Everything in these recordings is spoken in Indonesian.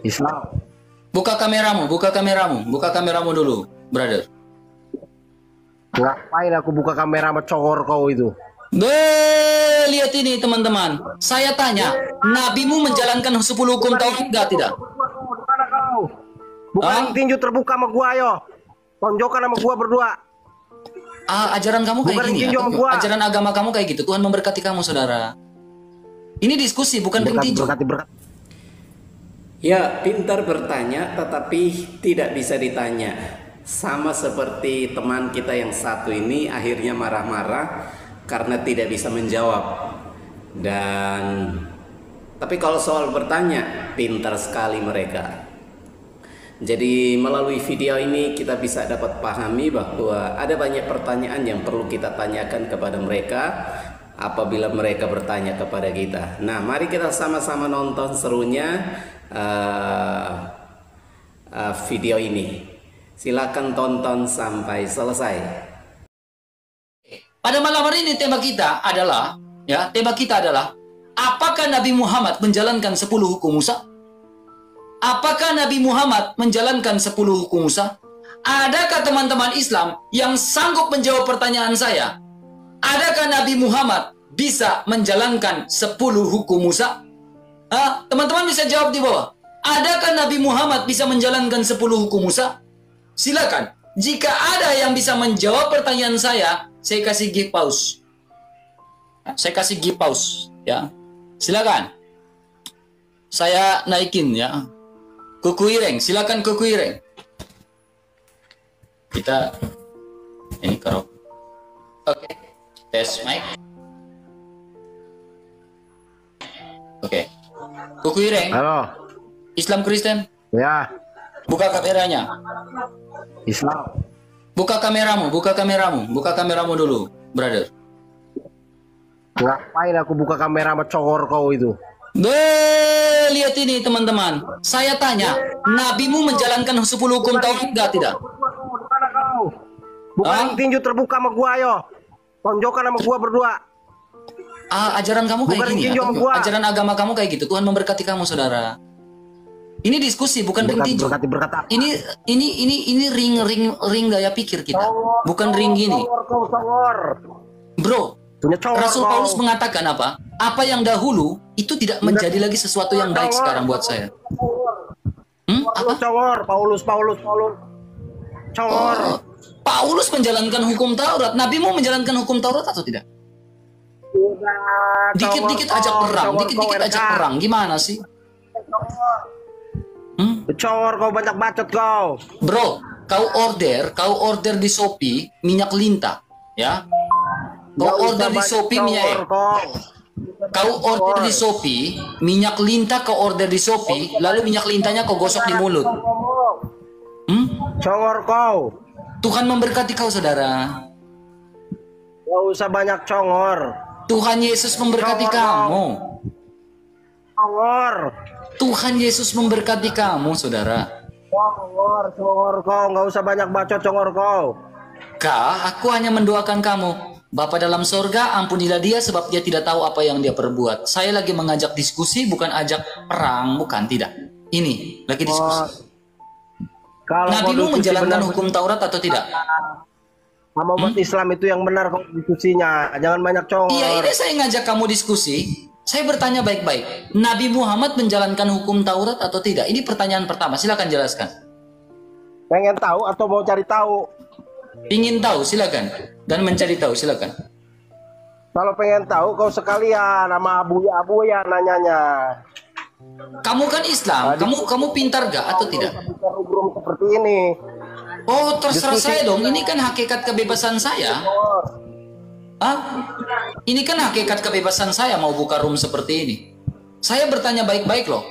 Islam. Buka kameramu, buka kameramu dulu, brother. Ngapain aku buka kamera sama congor kau itu? Lihat ini teman-teman. Saya tanya, nabimu menjalankan 10 hukum Taurat enggak tidak? Mana kau? Bukan tinju terbuka sama gua, ayo. Tonjokkan sama gua berdua. Ajaran kamu kayak Bukan gini tinju ya? sama gua. Ajaran agama kamu kayak gitu. Tuhan memberkati kamu, saudara. Ini diskusi, bukan ring tinju. Berkati. Ya, pintar bertanya tetapi tidak bisa ditanya. Sama seperti teman kita yang satu ini akhirnya marah-marah karena tidak bisa menjawab. Tapi kalau soal bertanya, pintar sekali mereka. Jadi melalui video ini kita bisa dapat pahami bahwa ada banyak pertanyaan yang perlu kita tanyakan kepada mereka apabila mereka bertanya kepada kita. Nah, mari kita sama-sama nonton serunya video ini. Silakan tonton sampai selesai. Pada malam hari ini tema kita adalah apakah Nabi Muhammad menjalankan 10 hukum Musa? Apakah Nabi Muhammad menjalankan 10 hukum Musa? Adakah teman-teman Islam yang sanggup menjawab pertanyaan saya? Adakah Nabi Muhammad bisa menjalankan 10 hukum Musa? Teman-teman bisa jawab di bawah. Adakah Nabi Muhammad bisa menjalankan 10 hukum Musa? Silakan. Jika ada yang bisa menjawab pertanyaan saya kasih give pause. Saya kasih give pause, ya. Silakan. Saya naikin ya. Kuku Ireng, silakan Kuku Ireng. Kita ini kerok. Oke. Tes mic. Oke. Kuku Ireng. Halo. Islam Kristen? Ya. Buka kameranya. Islam. Buka kameramu dulu, brother. Ngapain aku buka kamera sama congor kau itu? Lihat ini teman-teman. Saya tanya, nabimu menjalankan 10 hukum Taurat enggak tidak? Mana kau? Bukan tinju terbuka sama gua, ayo. Tonjokkan sama gua berdua. Ajaran kamu kayak Bukan gini ya? tinju sama gua. Ajaran agama kamu kayak gitu. Tuhan memberkati kamu, saudara. Ini diskusi, bukan ring tinju. Ini ring gaya pikir kita, bukan ring gini. Bro, Rasul Paulus mengatakan apa? Apa yang dahulu itu tidak menjadi lagi sesuatu yang baik sekarang buat saya. Apa? Paulus. Congor. Paulus menjalankan hukum Taurat. Nabimu menjalankan hukum Taurat atau tidak? Dikit-dikit ajak perang. Gimana sih? Congor kau, banyak bacot kau. Bro, kau order di Shopee minyak lintah, ya? Kau order di Shopee minyak. Kau order di Shopee minyak lintah, kau order di Shopee, lalu minyak lintahnya kau gosok di mulut. Congor kau. Tuhan memberkati kau, saudara. Gak usah banyak congor. Tuhan Yesus memberkati kamu. Congor. Tuhan Yesus memberkati kamu, saudara. Congor kau, nggak usah banyak bacot congor kau. Aku hanya mendoakan kamu. Bapa dalam sorga, ampunilah dia sebab dia tidak tahu apa yang dia perbuat. Saya lagi mengajak diskusi, bukan ajak perang, bukan, tidak. Ini lagi diskusi. Nabimu menjalankan hukum Taurat atau tidak? Sama umat Islam itu yang benar kok diskusinya, jangan banyak congor. Iya, ini saya ngajak kamu diskusi. Saya bertanya baik-baik. Nabi Muhammad menjalankan hukum Taurat atau tidak? Ini pertanyaan pertama. Silakan jelaskan. Pengen tahu atau mau cari tahu? Ingin tahu, silakan. Dan mencari tahu, silakan. Kalau pengen tahu, kau sekalian sama abu ya nanyanya. Kamu kan Islam. Kamu pintar gak atau tidak? Seperti ini. Oh, terserah saya dong. Ini kan hakikat kebebasan saya. Ini kan hakikat kebebasan saya mau buka room seperti ini. Saya bertanya baik-baik loh.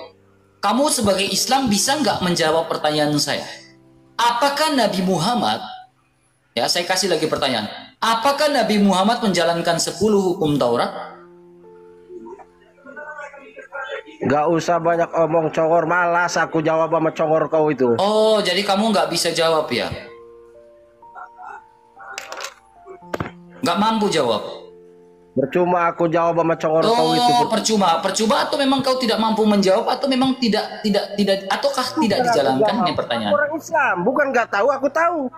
Kamu sebagai Islam bisa nggak menjawab pertanyaan saya? Apakah Nabi Muhammad, ya saya kasih lagi pertanyaan. Apakah Nabi Muhammad menjalankan 10 hukum Taurat? Gak usah banyak omong congor, malas aku jawab sama congor kau itu. Oh, jadi kamu nggak bisa jawab ya? Nggak mampu jawab. Percuma aku jawab sama congor kau itu. Oh, percuma atau memang kau tidak mampu menjawab atau memang tidak ataukah tidak dijalankan ini pertanyaan? Orang Islam, bukan nggak tahu, aku tahu.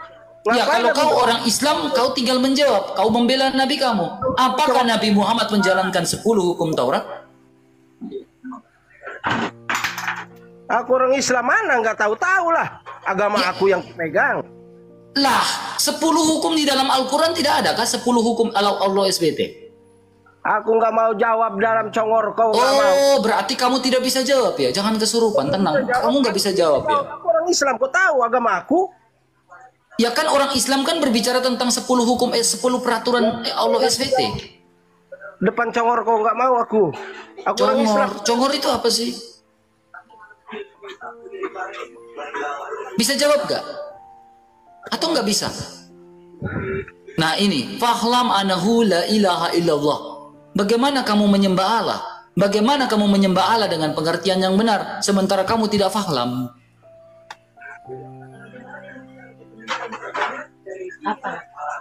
Ya, Ngapain kalau aku kau jawab? orang Islam, kau tinggal menjawab. Kau membela Nabi kamu. Apakah Nabi Muhammad menjalankan 10 hukum Taurat? Aku orang Islam mana nggak tahu lah. Agama Ya. aku yang pegang. Lah, 10 hukum di dalam Al-Quran tidak ada kah? 10 hukum Allah SBT? Aku nggak mau jawab dalam congor kau nggak mau. Oh, berarti kamu tidak bisa jawab ya? Jangan kesurupan, tenang. Kamu nggak bisa jawab ya? Aku orang Islam, kau tahu agama aku. Ya kan orang Islam kan berbicara tentang 10 hukum 10 peraturan Allah SBT. Depan congor kau nggak mau aku. Aku orang Islam. Congor itu apa sih? Bisa jawab gak? Atau nggak bisa? Nah ini, fahlam anahu la ilaha illallah. Bagaimana kamu menyembah Allah? Bagaimana kamu menyembah Allah dengan pengertian yang benar, sementara kamu tidak fahlam?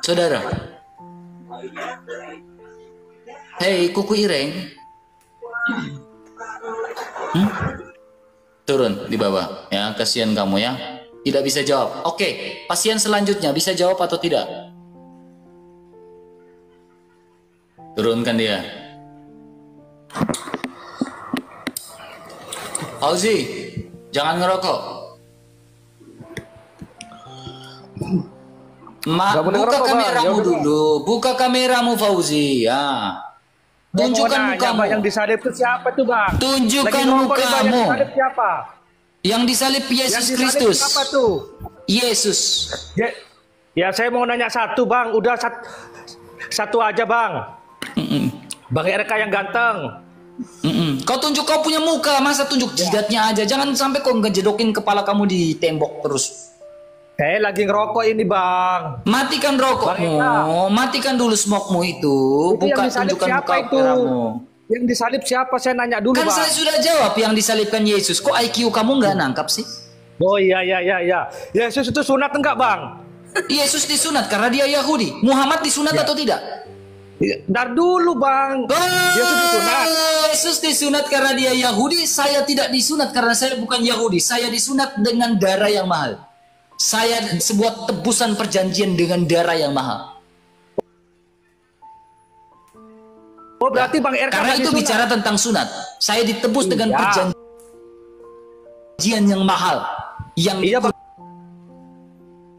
Saudara, hei kuku ireng, turun di bawah, ya kasihan kamu ya, tidak bisa jawab. Oke, pasien selanjutnya bisa jawab atau tidak? Turunkan dia. Fauzi, jangan ngerokok. Nggak boleh Buka ngerokok, Bang. kameramu Ya udah, dulu. Buka kameramu Fauzi. Ya. Tunjukkan mukamu. Yang disalib itu siapa tuh bang? Tunjukkan Lagi ngerokok nih, Bang. Yang mukamu. disalib siapa? Yang disalib Yesus Yang disalib Kristus. siapa tuh? Yesus. Ya saya mau nanya satu bang. Udah satu aja bang. Bang RK yang ganteng. Kau tunjuk kau punya muka, masa tunjuk jidatnya aja. Jangan sampai kau ngejedokin kepala kamu di tembok terus. Saya lagi ngerokok ini bang. Matikan rokokmu, matikan dulu smoke-mu itu. Itu yang Buka, disalib tunjukkan siapa muka itu? kameramu. Yang disalib siapa? Saya nanya dulu Kan bang. saya sudah jawab yang disalibkan Yesus. Kok IQ kamu nggak nangkap sih? Oh iya. Yesus itu sunat enggak bang? Yesus disunat karena dia Yahudi. Muhammad disunat atau tidak? Dar dulu bang. Yesus disunat. Yesus disunat karena dia Yahudi. Saya tidak disunat karena saya bukan Yahudi. Saya disunat dengan darah yang mahal. Saya sebuah tebusan perjanjian dengan darah yang mahal. Oh berarti bang RK Karena nggak itu disunat. bicara tentang sunat. Saya ditebus dengan Iya. perjanjian yang mahal. Yang Iya bang.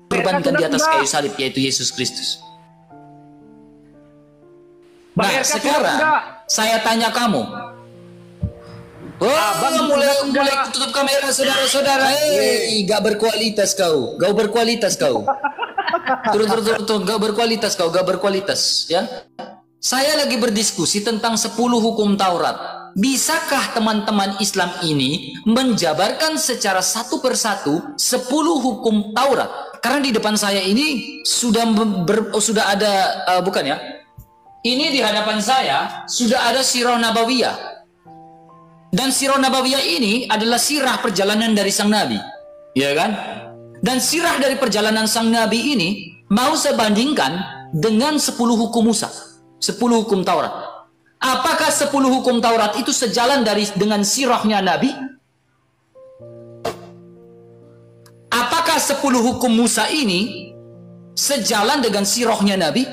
dikorbankan di atas Enggak. kayu salib, yaitu Yesus Kristus. Bang Nah RK sunat sekarang enggak? saya tanya kamu. Oh, Abang mulai sunat enggak? tutup kamera saudara-saudara. Hei, gak berkualitas kau. Gak berkualitas kau. Turun, gak berkualitas kau, gak berkualitas, ya. Saya lagi berdiskusi tentang 10 hukum Taurat. Bisakah teman-teman Islam ini menjabarkan secara satu persatu 10 hukum Taurat? Karena di depan saya ini sudah ada bukan ya? Ini di hadapan saya sudah ada Sirah Nabawiyah. Dan Sirah Nabawiyah ini adalah sirah perjalanan dari sang Nabi. Ya kan? Dan sirah dari perjalanan sang Nabi ini mau saya bandingkan dengan 10 hukum Musa. 10 hukum Taurat. Apakah 10 hukum Taurat itu sejalan dengan sirahnya Nabi? Apakah 10 hukum Musa ini sejalan dengan sirahnya Nabi?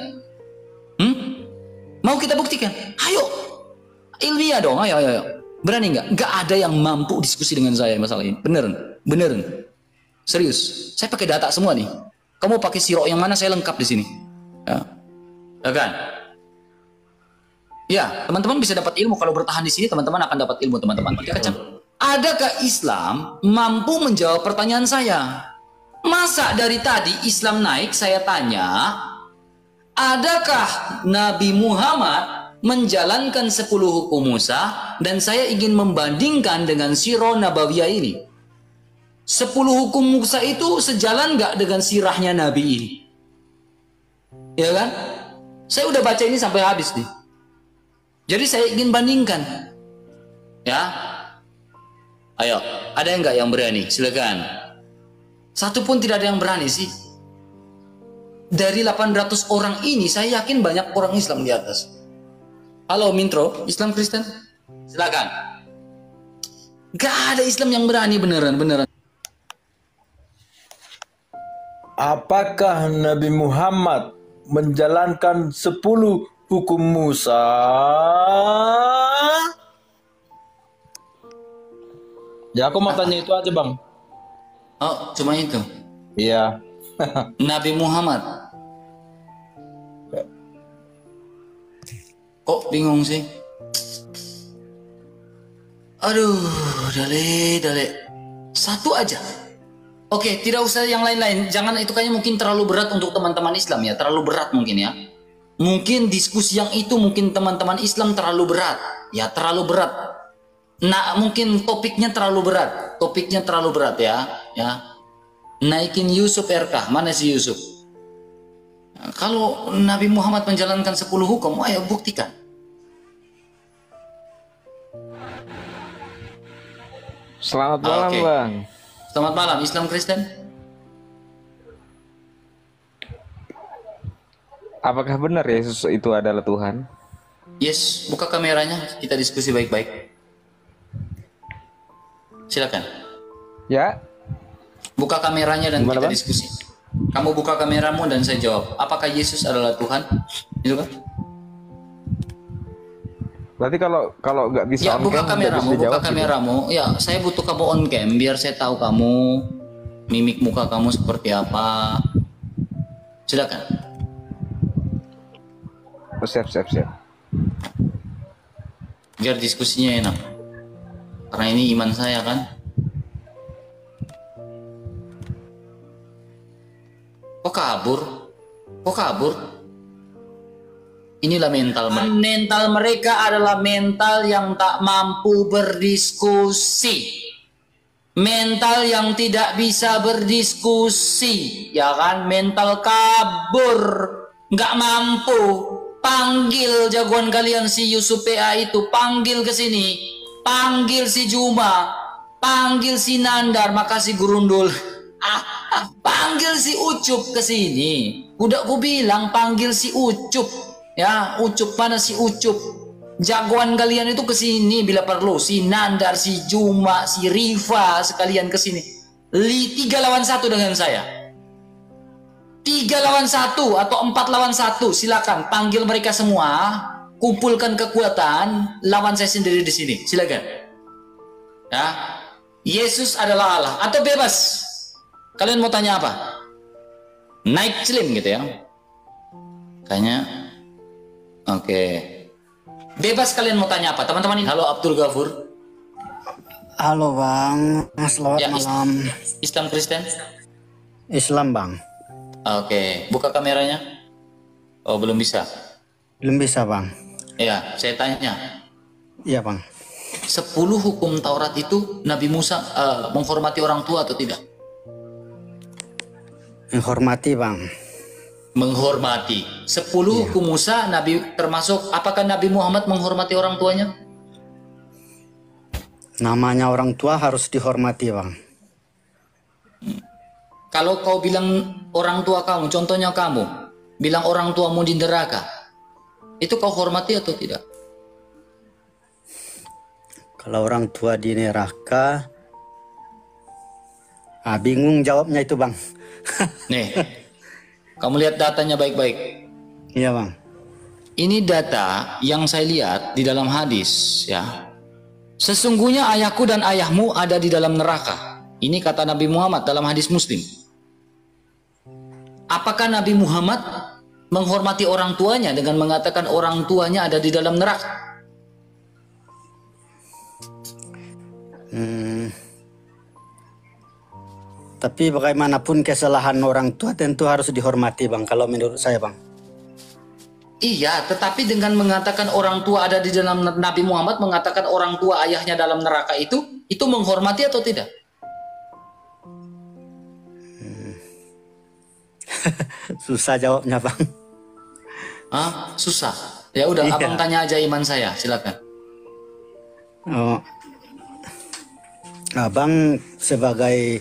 Mau kita buktikan? Ayo. Ilmiah dong, ayo. Berani nggak? Nggak ada yang mampu diskusi dengan saya masalah ini. Beneran. Serius. Saya pakai data semua nih. Kamu pakai sirah yang mana, saya lengkap di sini. Ya kan? Ya, teman-teman bisa dapat ilmu kalau bertahan di sini. Teman-teman akan dapat ilmu, teman-teman. Pakai kacang. Adakah Islam mampu menjawab pertanyaan saya? Masa dari tadi Islam naik, saya tanya, adakah Nabi Muhammad menjalankan 10 hukum Musa, dan saya ingin membandingkan dengan Sirah Nabawiyah ini. 10 hukum Musa itu sejalan nggak dengan sirahnya Nabi ini? Ya kan? Saya udah baca ini sampai habis nih. Jadi saya ingin bandingkan. Ya. Ayo, ada yang nggak yang berani? Silakan. Satu pun tidak ada yang berani sih. Dari 800 orang ini, saya yakin banyak orang Islam di atas. Halo Mintro, Islam Kristen? Silakan. Gak ada Islam yang berani beneran. Apakah Nabi Muhammad menjalankan 10 hukum Musa? Ya aku mau tanya itu aja bang. Oh, cuma itu. Iya. Nabi Muhammad. Kok bingung sih? Aduh, dale. Satu aja. Oke, tidak usah yang lain-lain. Jangan, itu kayaknya mungkin terlalu berat untuk teman-teman Islam ya. Terlalu berat mungkin ya. Mungkin diskusi yang itu mungkin teman-teman Islam terlalu berat. Ya, terlalu berat. Nah, mungkin topiknya terlalu berat. Topiknya terlalu berat ya. Naikin Yusuf RK. Mana si Yusuf? Nah, kalau Nabi Muhammad menjalankan 10 hukum, ayo buktikan. Selamat malam, Oke. Bang. Selamat malam, Islam Kristen. Apakah benar Yesus itu adalah Tuhan? Yes, buka kameranya, kita diskusi baik-baik. Silakan. Ya, Buka kameranya dan Gimana, kita Bang? diskusi. Kamu buka kameramu dan saya jawab. Apakah Yesus adalah Tuhan? Itu kan? berarti kalau nggak bisa Ya, on buka cam, nggak kameramu, bisa buka dijawab gitu. kameramu. Ya, saya butuh kamu on cam biar saya tahu kamu mimik muka kamu seperti apa. Silakan. Oh, siap. Biar diskusinya enak. Karena ini iman saya kan. Kok kabur? Inilah mental mereka. Mental mereka adalah mental yang tak mampu berdiskusi. Mental yang tidak bisa berdiskusi. Ya kan? Mental kabur. Nggak mampu. Panggil jagoan kalian si Yusuf PA itu. Panggil ke sini. Panggil si Juma. Panggil si Nandar. Makasih Gurundul. Panggil si Ucup ke sini. Udah aku bilang panggil si Ucup. Ya, Ucup, mana si Ucup? Jagoan kalian itu ke sini bila perlu. Si Nandar, si Juma, si Riva sekalian ke sini. 3 lawan 1 dengan saya. 3 lawan 1 atau 4 lawan 1, silakan panggil mereka semua, kumpulkan kekuatan, lawan saya sendiri di sini. Silakan. Ya. Yesus adalah Allah atau bebas. Kalian mau tanya apa? Naik celim gitu ya. Kayaknya oke. Bebas kalian mau tanya apa? Teman-teman ini. Halo Abdul Ghafur. Halo Bang, selamat Ya, malam. Islam Kristen. Islam Bang, Oke, buka kameranya. Oh, belum bisa. belum bisa Bang. Ya, saya tanya. Iya Bang, 10 hukum Taurat itu Nabi Musa menghormati orang tua atau tidak? menghormati Bang. Menghormati. 10 hukum Musa Nabi termasuk, apakah Nabi Muhammad menghormati orang tuanya? Namanya orang tua harus dihormati Bang. Kalau kau bilang orang tua kamu, contohnya kamu bilang orang tuamu di neraka, itu kau hormati atau tidak? Kalau orang tua di neraka, bingung jawabnya itu Bang. Nih, kamu lihat datanya baik-baik. Iya Bang. Ini data yang saya lihat di dalam hadis ya. Sesungguhnya ayahku dan ayahmu ada di dalam neraka. Ini kata Nabi Muhammad dalam hadis Muslim. Apakah Nabi Muhammad menghormati orang tuanya dengan mengatakan orang tuanya ada di dalam neraka? Tapi bagaimanapun kesalahan orang tua tentu harus dihormati Bang, kalau menurut saya Bang. Iya, tetapi dengan mengatakan orang tua ada di dalam, Nabi Muhammad mengatakan orang tua ayahnya dalam neraka itu menghormati atau tidak? Susah jawabnya Bang. Susah. Ya udah, Iya. abang tanya aja iman saya, silakan. Oh. Abang sebagai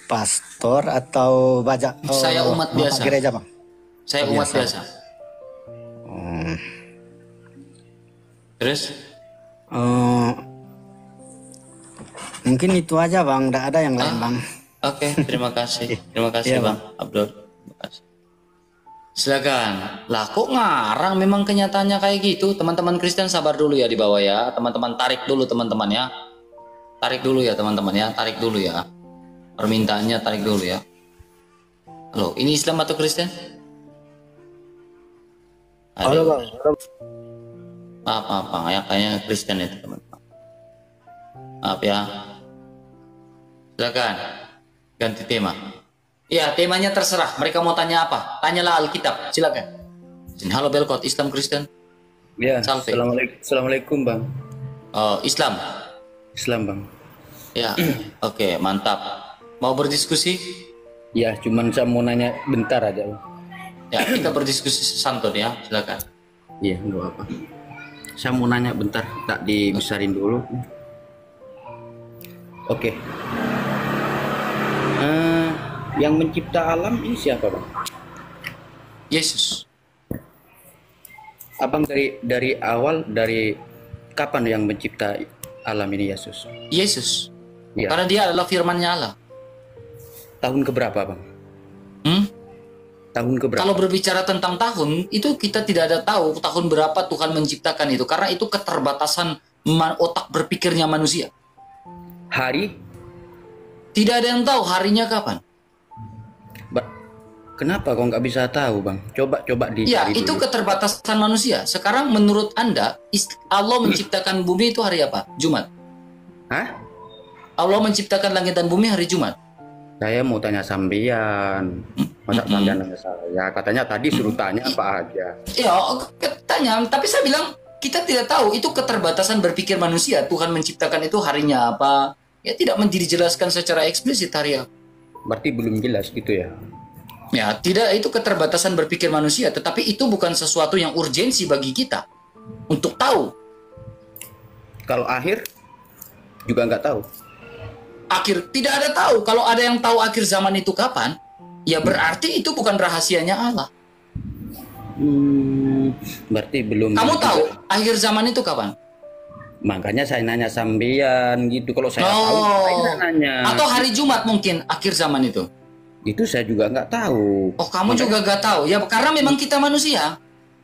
pastor atau Saya umat biasa. gereja Bang? Saya umat biasa. Terus? Eh, mungkin itu aja bang, tidak ada yang lain bang. Oke, terima kasih. Terima kasih Iya, Bang Abdul. Terima kasih. Silakan. Lah kok ngarang memang kenyataannya kayak gitu. Teman-teman Kristen sabar dulu ya di bawah ya. Teman-teman tarik dulu teman-teman ya. Tarik dulu ya teman-teman ya. Tarik dulu ya. Permintaannya tarik dulu ya. Halo, ini Islam atau Kristen? Halo bang. Apa ya, kayaknya Kristen itu teman-teman. Maaf ya. Silakan ganti tema. Ya, temanya terserah. Mereka mau tanya apa? Tanyalah Alkitab. Silakan. Halo Belkot, Islam Kristen. Ya, Salve. assalamualaikum bang. Islam. Islam bang. Ya, oke, mantap. Mau berdiskusi? Ya, cuman saya mau nanya bentar aja bang. Ya, kita berdiskusi santun ya. Silakan. Iya, nggak apa. Saya mau nanya bentar, tak dibesarin dulu. Oke. Yang mencipta alam ini siapa bang? Yesus. Abang dari awal, dari kapan yang mencipta alam ini Yesus? Yesus. Ya. Karena dia adalah firman-Nya Allah. Tahun keberapa bang? Tahun keberapa? Kalau berbicara tentang tahun, itu kita tidak ada tahu tahun berapa Tuhan menciptakan itu. Karena itu keterbatasan otak berpikirnya manusia. Hari? Tidak ada yang tahu harinya kapan. Kenapa kok nggak bisa tahu bang? Coba Ya, dicari itu dulu. keterbatasan manusia. Sekarang menurut Anda, Allah menciptakan bumi itu hari apa? Jumat. Hah? Allah menciptakan langit dan bumi hari Jumat. Saya mau tanya sampean. Masa sampean nanya saya? Katanya tadi suruh tanya apa aja. Ya, tanya. Tapi saya bilang, kita tidak tahu. Itu keterbatasan berpikir manusia. Tuhan menciptakan itu harinya apa. Ya, tidak dijelaskan secara eksplisit hari apa. Berarti belum jelas gitu ya? Ya, tidak, itu keterbatasan berpikir manusia. Tetapi itu bukan sesuatu yang urgensi bagi kita untuk tahu. Kalau akhir juga nggak tahu. Akhir, tidak ada tahu. Kalau ada yang tahu akhir zaman itu kapan, ya berarti itu bukan rahasianya Allah. Berarti belum. Kamu tahu akhir zaman itu kapan? Makanya saya nanya sampean gitu. Kalau saya tahu, saya nggak nanya. Atau hari Jumat mungkin akhir zaman itu. Itu saya juga nggak tahu. Oh, kamu juga nggak tahu. Ya, karena memang kita manusia.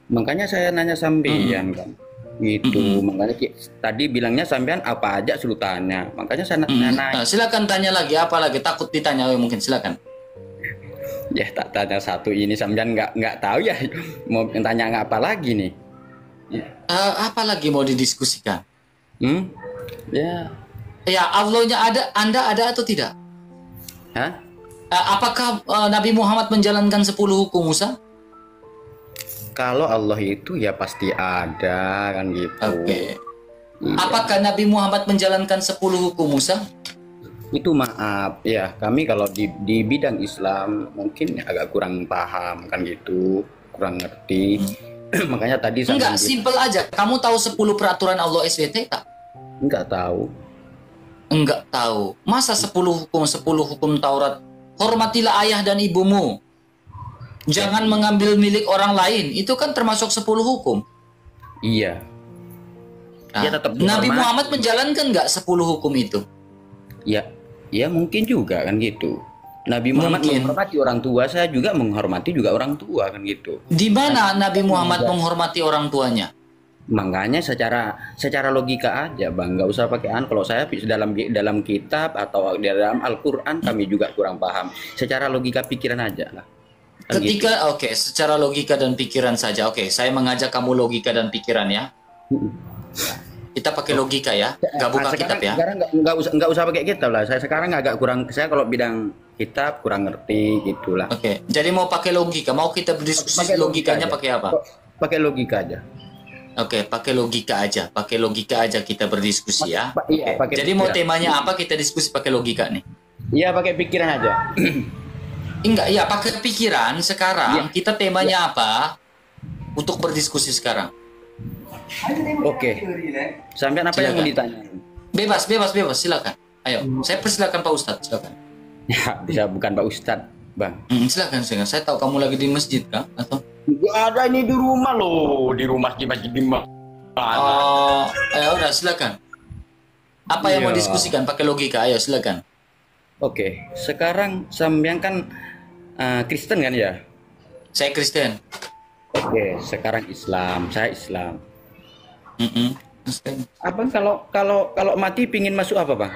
Makanya saya nanya sampean kan. Gitu. Makanya tadi bilangnya sampean apa aja suruh tanya. Makanya saya nanya. Nah, silakan tanya lagi, apa lagi? Takut ditanya, mungkin silakan. Ya tak tanya satu ini sampean nggak tahu ya. Mau tanya apa lagi nih? Apa lagi mau didiskusikan? Ya. Ya, Allahnya ada, Anda ada atau tidak? Hah? Apakah Nabi Muhammad menjalankan 10 hukum Musa? Kalau Allah itu ya pasti ada kan gitu. Oke. Iya. Apakah Nabi Muhammad menjalankan 10 hukum Musa? Itu maaf ya, kami kalau di bidang Islam mungkin agak kurang paham kan gitu, kurang ngerti. Makanya tadi saya Enggak, simple aja. Kamu tahu 10 peraturan Allah SWT tak? enggak tahu. Enggak tahu. Masa 10 hukum Taurat? Hormatilah ayah dan ibumu. Jangan mengambil milik orang lain. Itu kan termasuk 10 hukum. Iya. Nah, Ya, tetap Nabi dihormati. Muhammad menjalankan nggak 10 hukum itu? Ya mungkin juga kan gitu. Nabi Muhammad Mungkin. menghormati orang tua, saya juga menghormati juga orang tua kan gitu. Di mana Nabi Muhammad menghormati orang tuanya? Makanya secara logika aja bang, nggak usah pakai kalau saya dalam kitab atau di dalam Al-Quran kami juga kurang paham. Secara logika pikiran aja lah. Kan gitu. Ketika, oke, secara logika dan pikiran saja. Oke, saya mengajak kamu logika dan pikiran ya. Kita pakai logika ya, nggak buka kitab ya. Sekarang nggak usah pakai kitab lah. Saya sekarang agak kurang. Saya kalau bidang kitab kurang ngerti gitulah. Oke, jadi mau pakai logika, mau kita berdiskusi Pakai logika logikanya aja. pakai apa? Pakai logika aja. Oke, pakai logika aja. Pakai logika aja kita berdiskusi ya. Iya, pakai Jadi mau pikiran. temanya apa, kita diskusi pakai logika nih. Iya, pakai pikiran aja. Enggak, ya pakai pikiran sekarang. Iya. Kita temanya apa untuk berdiskusi sekarang? Oke. Sampean apa yang mau ditanya? Bebas, silakan. Ayo, saya persilakan Pak Ustadz, silakan. Ya, bisa bukan Pak Ustadz, Bang. Silakan. Saya tahu kamu lagi di masjid kah? Atau? Nggak ada ini di rumah loh, di rumah di masjid di Oh, ya udah silakan. Apa yang mau Iya. diskusikan pakai logika? Ayo silakan. Oke, sekarang sampean kan Kristen kan ya? Saya Kristen. Oke, sekarang Islam, saya Islam. Kristen. Abang kalau mati pingin masuk apa, Bang?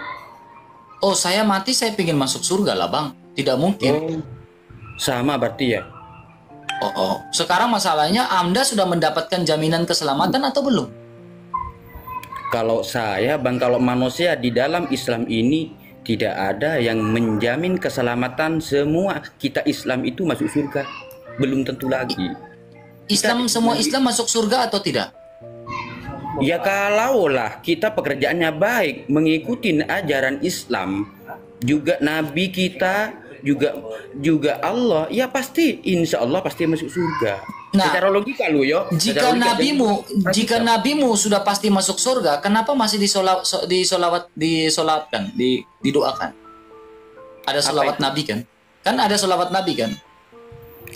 Oh, saya mati saya ingin masuk surga lah, Bang. Tidak mungkin. Oh, sama berarti ya. Oh. Sekarang masalahnya Anda sudah mendapatkan jaminan keselamatan atau belum? Kalau saya, Bang, kalau manusia di dalam Islam ini tidak ada yang menjamin keselamatan. Semua kita Islam itu masuk surga. Belum tentu lagi. Semua Islam masuk surga atau tidak? Ya kalaulah kita pekerjaannya baik, mengikuti ajaran Islam, juga Nabi kita, juga Allah, ya pasti, insya Allah pasti masuk surga. Nah, secara logika lu yo. Jika secara logika, jika nabimu sudah pasti masuk surga, kenapa masih disolatkan, didoakan? Ada solawat Nabi kan? Kan ada solawat Nabi kan?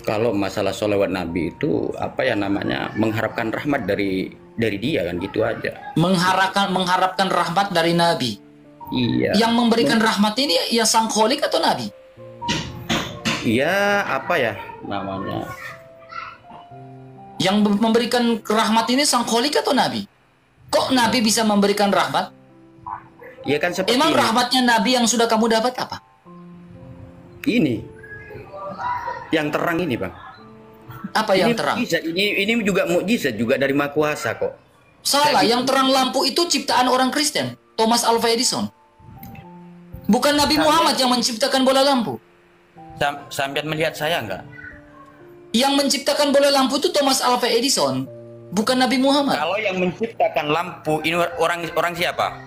kalau masalah sholawat Nabi itu apa ya namanya, mengharapkan rahmat dari dia kan, gitu aja. Mengharapkan rahmat dari Nabi. Iya. Yang memberikan rahmat ini ya sang kholik atau Nabi? Iya, apa ya namanya? Yang memberikan rahmat ini sang kholik atau Nabi? Kok Nabi bisa memberikan rahmat? Ya kan seperti Emang ini. rahmatnya Nabi yang sudah kamu dapat apa? Ini yang terang ini, Bang. Apa yang Ini terang? mukjizat, ini juga mukjizat juga dari Maha Kuasa kok. Salah, yang terang lampu itu ciptaan orang Kristen, Thomas Alva Edison. Bukan Nabi Muhammad yang menciptakan bola lampu. Sampean melihat saya enggak? Yang menciptakan bola lampu itu Thomas Alva Edison, bukan Nabi Muhammad. Kalau yang menciptakan lampu ini orang siapa?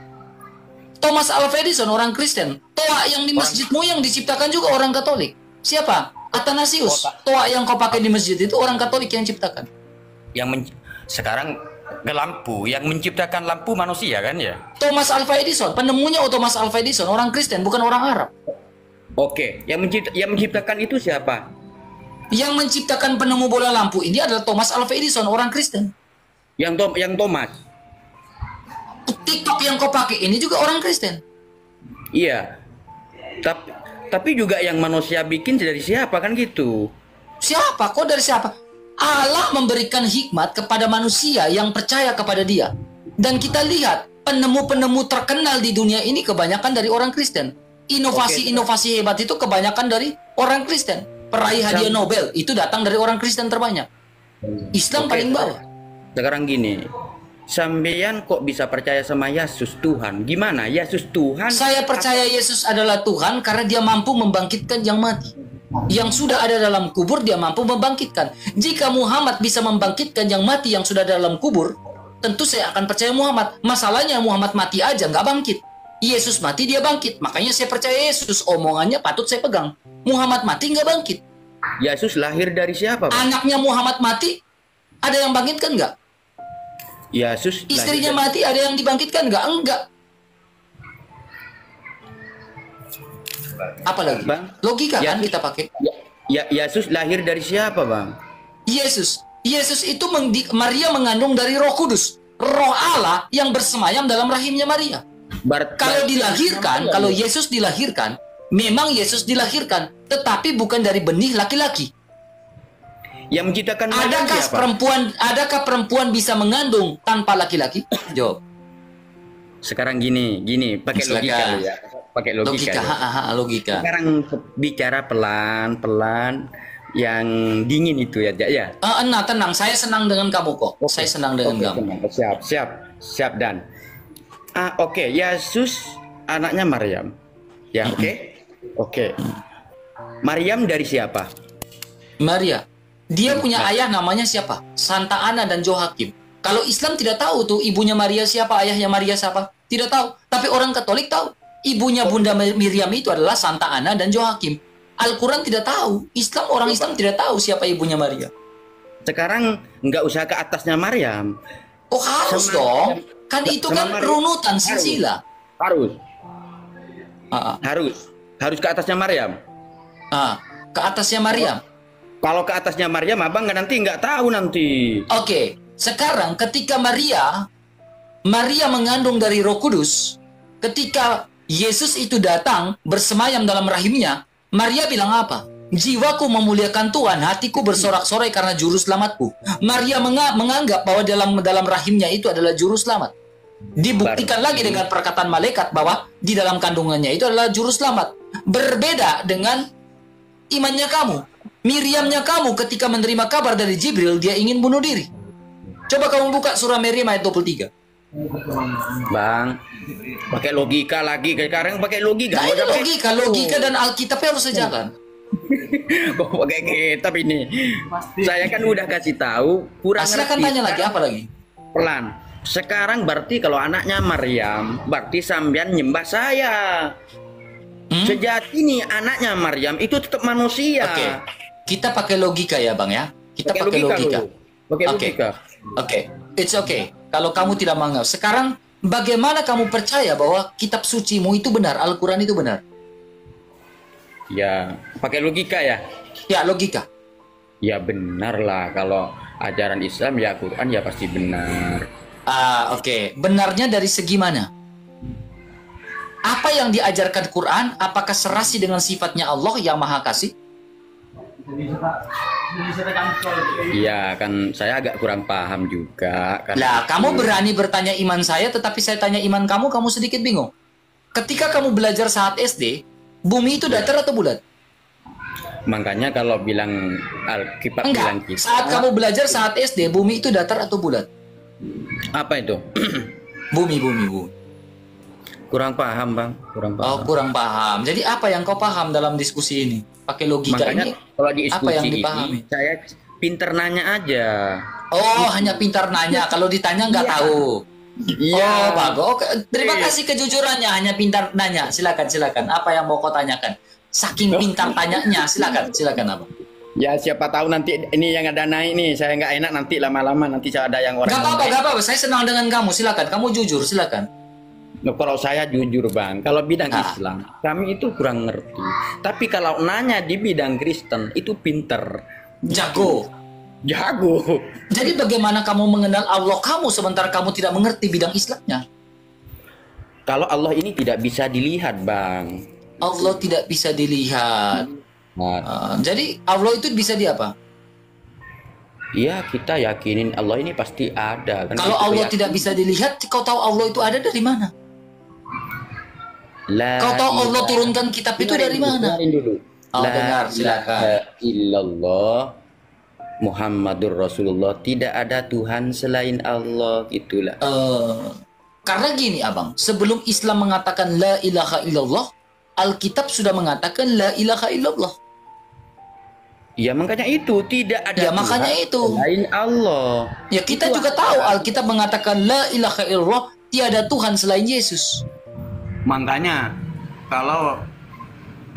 Thomas Alva Edison orang Kristen. Toa yang di masjidmu yang diciptakan juga orang Katolik. Siapa? Athanasius. Toa yang kau pakai di masjid itu orang Katolik yang ciptakan. Sekarang ke lampu, yang menciptakan lampu manusia kan ya? Thomas Alva Edison, penemunya Thomas Alva Edison, orang Kristen bukan orang Arab. Oke, yang menciptakan itu siapa? Yang menciptakan penemu bola lampu ini adalah Thomas Alva Edison, orang Kristen. Yang Thomas. TikTok yang kau pakai ini juga orang Kristen. Iya. Tapi juga yang manusia bikin dari siapa kan gitu? Siapa? Kok dari siapa? Allah memberikan hikmat kepada manusia yang percaya kepada Dia. Dan kita lihat penemu-penemu terkenal di dunia ini kebanyakan dari orang Kristen. Inovasi-inovasi hebat itu kebanyakan dari orang Kristen. Peraih hadiah Nobel itu datang dari orang Kristen terbanyak. Islam paling bawah. Sekarang gini, sampean kok bisa percaya sama Yesus Tuhan? Gimana? Yesus Tuhan? Saya percaya Yesus adalah Tuhan karena Dia mampu membangkitkan yang mati. Yang sudah ada dalam kubur Dia mampu membangkitkan. Jika Muhammad bisa membangkitkan yang mati yang sudah dalam kubur, tentu saya akan percaya Muhammad. Masalahnya Muhammad mati aja nggak bangkit. Yesus mati Dia bangkit. Makanya saya percaya Yesus. Omongannya patut saya pegang. Muhammad mati nggak bangkit. Yesus lahir dari siapa, Pak? Anaknya Muhammad mati, ada yang bangkitkan nggak? Yesus Istrinya mati, ada yang dibangkitkan nggak? Enggak. Apalagi? Bang, Logika kan Yesus- kita pakai. Yesus lahir dari siapa, Bang? Yesus itu Maria mengandung dari Roh Kudus, Roh Allah yang bersemayam dalam rahimnya Maria. Kalau dilahirkan, kalau Yesus dilahirkan, memang Yesus dilahirkan, tetapi bukan dari benih laki-laki. Yang menciptakan Maryam siapa? Adakah perempuan bisa mengandung tanpa laki-laki? Jawab. Sekarang gini, pakai Silakan. logika lu ya. Pakai logika. Logika. Sekarang bicara pelan-pelan yang dingin itu ya, Jak, ya. Tenang, saya senang dengan kamu kok. Saya senang dengan kamu. tenang. Siap dan. Oke, Yesus anaknya Maryam. Ya, oke. Maryam dari siapa? Maria. Dia punya ayah namanya siapa? Santa Ana dan Joakim. Kalau Islam tidak tahu tuh ibunya Maria siapa, ayahnya Maria siapa. Tidak tahu. Tapi orang Katolik tahu. Ibunya Bunda Miriam itu adalah Santa Ana dan Joakim. Al-Quran tidak tahu. Orang Islam tidak tahu siapa ibunya Maria. Sekarang nggak usah ke atasnya Maryam. Oh harus dong. Kan itu kan runutan silsilah. Harus ke atasnya Maryam. Ke atasnya Maryam. Kalau ke atasnya Maryam, abang nanti nggak tahu nanti. Oke. Sekarang ketika Maria mengandung dari Roh Kudus, ketika Yesus itu datang bersemayam dalam rahimnya, Maria bilang apa? Jiwaku memuliakan Tuhan, hatiku bersorak-sorai karena juru selamatku. Maria menganggap bahwa dalam rahimnya itu adalah juru selamat. Dibuktikan lagi dengan perkataan malaikat bahwa di dalam kandungannya itu adalah juru selamat. Berbeda dengan imannya kamu. Miriamnya kamu ketika menerima kabar dari Jibril, dia ingin bunuh diri. Coba kamu buka surah Maryam ayat 23. Bang, pakai logika lagi. Sekarang pakai logika. Nah, ini logika dan Alkitab harus sejalan. Kok pakai kitab ini? Saya kan udah kasih tahu, kurang Silakan ngerti. tanya lagi, apa lagi? Pelan. Sekarang berarti kalau anaknya Maryam, berarti sampean nyembah saya. Sejati nih anaknya Maryam itu tetap manusia. Oke. Kita pakai logika ya, Bang ya. Kita pakai logika. Pakai Oke. logika. Oke. It's okay. Kalau kamu tidak menganggap. Sekarang bagaimana kamu percaya bahwa kitab sucimu itu benar, Al-Qur'an itu benar? Ya, pakai logika ya. Ya, logika. Ya benar lah, kalau ajaran Islam ya Quran ya pasti benar. Oke. Benarnya dari segi mana? Apa yang diajarkan Quran, apakah serasi dengan sifatnya Allah yang Maha Kasih? Iya kan, saya agak kurang paham juga. Lah, kamu berani bertanya iman saya, tetapi saya tanya iman kamu, kamu sedikit bingung. Ketika kamu belajar saat SD, bumi itu datar atau bulat? Makanya kalau bilang Alkitab bilang Enggak. kita. Saat kamu belajar saat SD, bumi itu datar atau bulat? Apa itu? Bumi. Kurang paham bang, kurang paham. Oh, kurang paham. Jadi apa yang kau paham dalam diskusi ini? Pakai logika Makanya ini. kalau di Apa yang diskusi dipahami? ini, saya pinter nanya aja. Oh, hanya pintar nanya. Kalau ditanya nggak tahu. Oh, bagus. Oke. Terima kasih kejujurannya. Hanya pintar nanya. Silakan. Apa yang mau kau tanyakan? Saking pintar tanyanya. Silakan apa? Ya siapa tahu nanti ini yang ada naik nih, saya nggak enak nanti lama-lama nanti saya ada yang orang. Gak apa-apa. Saya senang dengan kamu. Silakan. Kamu jujur. Silakan. Nah, kalau saya jujur bang, kalau bidang Islam kami itu kurang ngerti. Tapi kalau nanya di bidang Kristen itu pinter, Jago. Jadi bagaimana kamu mengenal Allah kamu sementara kamu tidak mengerti bidang Islamnya? Kalau Allah ini tidak bisa dilihat bang. Allah tidak bisa dilihat. Jadi Allah itu bisa di apa? Iya kita yakinin Allah ini pasti ada. Kan Kalau kita Allah yakin. tidak bisa dilihat, kau tahu Allah itu ada dari mana? Kau tahu Allah turunkan kitab itu dari mana? Dengarin dulu. Oh, dengar, silakan. ilaha illallah Muhammadur Rasulullah, tidak ada Tuhan selain Allah, itulah. Karena gini abang, sebelum Islam mengatakan la ilaha illallah, Alkitab sudah mengatakan la ilaha illallah. Ya makanya itu tidak ada Ya, makanya Tuhan itu. selain Allah. Ya kita juga tahu Alkitab mengatakan la ilaha illallah, tiada Tuhan selain Yesus. Makanya kalau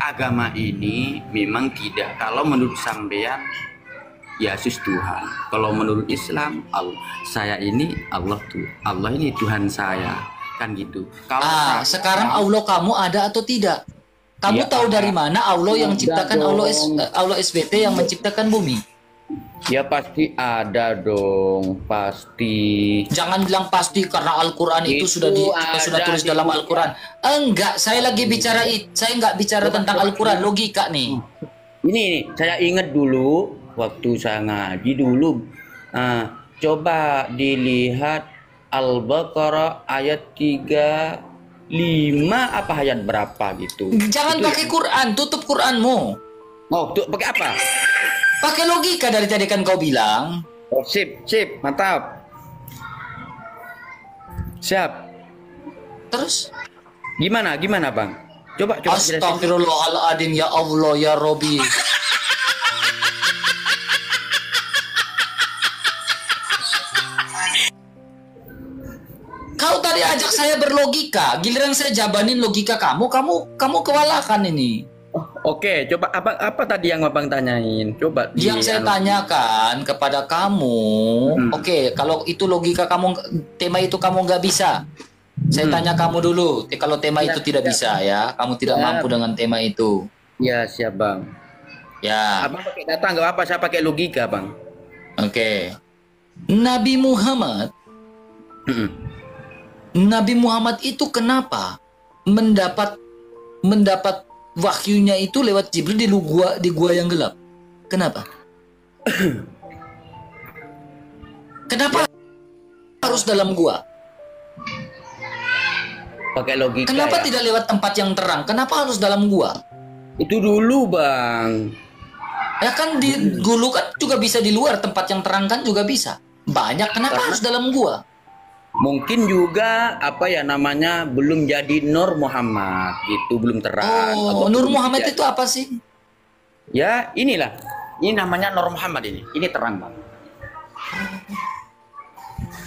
agama ini memang tidak, kalau menurut sampean Yesus Tuhan, kalau menurut Islam saya ini Allah tuh, Allah ini Tuhan saya, kan gitu. Kalau Sekarang Allah kamu ada atau tidak? Kamu Ya, tahu dari mana Allah yang menciptakan dong. Allah SBT yang menciptakan bumi? Ya pasti ada dong, pasti. Jangan bilang pasti karena Al-Quran itu Itu sudah ada tulis di dalam Quran. Al-Quran. Enggak, saya lagi bicara saya enggak bicara tentang Al-Quran, logika nih. Ini saya ingat dulu waktu saya ngaji dulu. Coba dilihat Al-Baqarah ayat 35 apa ayat berapa gitu. Jangan Itu pakai Quran, tutup Quranmu. Oh, tuh pakai apa? Pakai logika dari tadi kan kau bilang. Oh, sip, mantap. Siap. Terus? Gimana, Bang? Coba jelasin. Astagfirullahaladzim, ya Allah, ya Robi. Kau tadi ajak saya berlogika, giliran saya jabanin logika kamu kewalahan ini. Oke, coba apa tadi yang Abang tanyain? Coba Yang saya tanyakan kepada kamu, oke, kalau itu logika kamu, tema itu kamu nggak bisa. Saya tanya kamu dulu, kalau tema itu tidak bisa ya, kamu tidak mampu dengan tema itu. Ya, siap, Bang. Ya, Abang pakai data nggak apa, saya pakai logika, Bang. oke. Nabi Muhammad, Mm-mm. Nabi Muhammad itu kenapa mendapat wahyunya itu lewat Jibril di gua yang gelap? Kenapa? Kenapa harus dalam gua? Pakai logika Kenapa ya. tidak lewat tempat yang terang? Kenapa harus dalam gua? Itu dulu Bang. Ya kan dulu kan juga bisa di luar tempat yang terang kan juga bisa. Banyak, kenapa harus dalam gua? Mungkin juga apa ya namanya belum jadi Nur Muhammad, itu belum terang. Oh, Atau Nur belum Muhammad jadi. itu apa sih? Ya inilah, ini namanya Nur Muhammad ini terang Bang.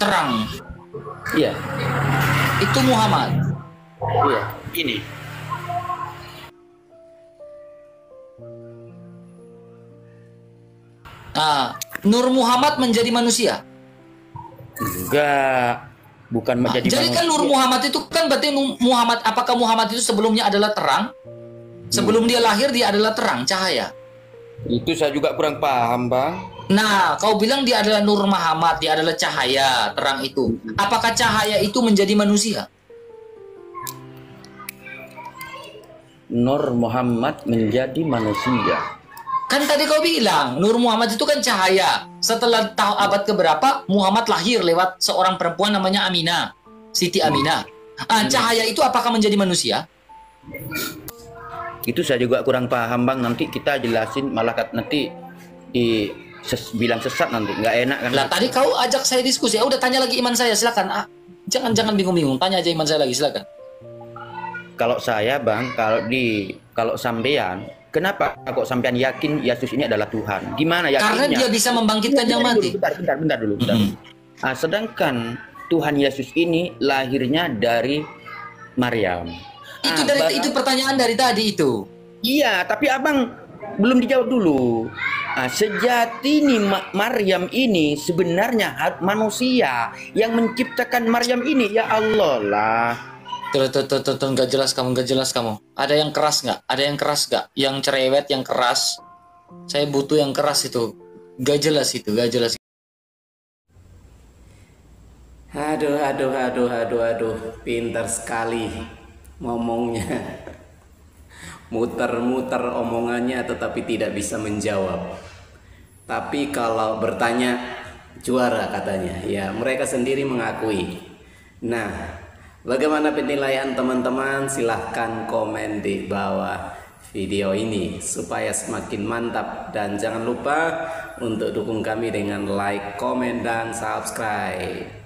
Terang. Iya, Itu Muhammad. iya, ini. Nah, Nur Muhammad menjadi manusia. Enggak, bukan menjadi Jadi kan Nur Muhammad itu kan berarti Muhammad, apakah Muhammad itu sebelumnya adalah terang? Sebelum dia lahir dia adalah terang, cahaya. Itu saya juga kurang paham Bang. Nah, kau bilang dia adalah Nur Muhammad, dia adalah cahaya, terang itu. Apakah cahaya itu menjadi manusia? Nur Muhammad menjadi manusia. Kan tadi kau bilang Nur Muhammad itu kan cahaya. Setelah tahu abad keberapa Muhammad lahir lewat seorang perempuan namanya Aminah, Siti Aminah. Cahaya itu apakah menjadi manusia? Itu saya juga kurang paham Bang. Nanti kita jelasin malah nanti bilang sesat nanti nggak enak kan. Lah tadi kau ajak saya diskusi. Udah tanya lagi iman saya, silakan. Jangan bingung-bingung. Tanya aja iman saya lagi, silakan. Kalau saya Bang, kalau sampean, kenapa kok sampean yakin Yesus ini adalah Tuhan? Gimana yakinnya? Karena dia bisa membangkitkan yang mati. Bentar dulu. Sedangkan Tuhan Yesus ini lahirnya dari Maryam. Itu pertanyaan dari tadi itu. Iya, tapi abang belum dijawab dulu. Sejati ini Maryam ini sebenarnya manusia yang menciptakan Maryam ini, ya Allah lah. Tuh, nggak jelas kamu. Ada yang keras nggak? Yang cerewet, yang keras. Saya butuh yang keras itu. Gak jelas. Aduh, pintar sekali ngomongnya. Muter-muter omongannya tetapi tidak bisa menjawab. Tapi kalau bertanya juara katanya. Ya, mereka sendiri mengakui. Nah, bagaimana penilaian teman-teman? Silahkan komen di bawah video ini supaya semakin mantap. Dan jangan lupa untuk dukung kami dengan like, komen, dan subscribe.